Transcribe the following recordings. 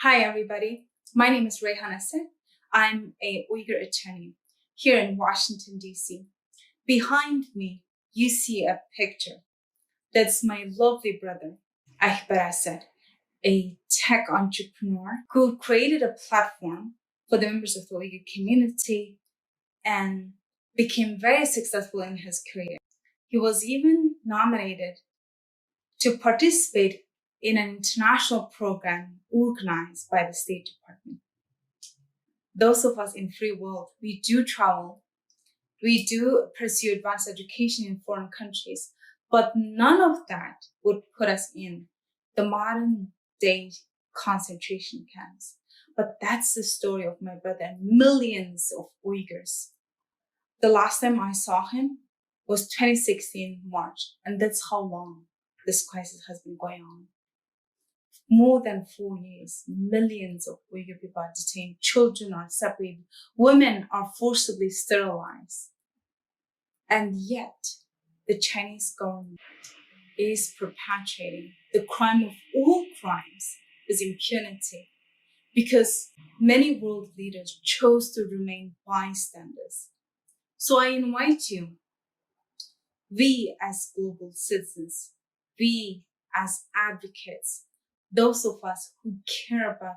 Hi, everybody. My name is Rayhan Asat. I'm a Uyghur attorney here in Washington, D.C. Behind me, you see a picture. That's my lovely brother, Ekpar Asat, a tech entrepreneur who created a platform for the members of the Uyghur community and became very successful in his career. He was even nominated to participate in an international program organized by the State Department. Those of us in free world, we do travel, we do pursue advanced education in foreign countries, but none of that would put us in the modern day concentration camps. But that's the story of my brother and millions of Uyghurs. The last time I saw him was 2016 March, and that's how long this crisis has been going on. More than 4 years, millions of Uyghur people are detained, children are separated, women are forcibly sterilized. And yet, the Chinese government is perpetuating the crime of all crimes, is impunity, because many world leaders chose to remain bystanders. So I invite you, we as global citizens, we as advocates, those of us who care about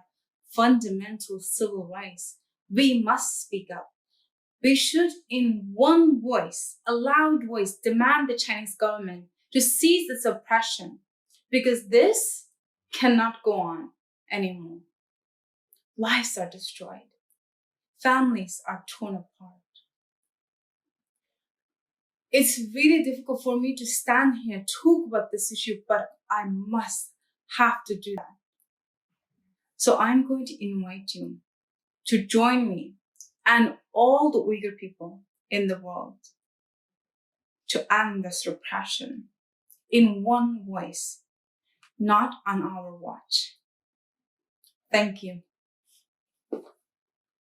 fundamental civil rights, we must speak up. We should, in one voice, a loud voice, demand the Chinese government to cease its oppression, because this cannot go on anymore. Lives are destroyed. Families are torn apart. It's really difficult for me to stand here, talk about this issue, but I have to do that. So I'm going to invite you to join me and all the Uyghur people in the world to end this repression in one voice, not on our watch. Thank you.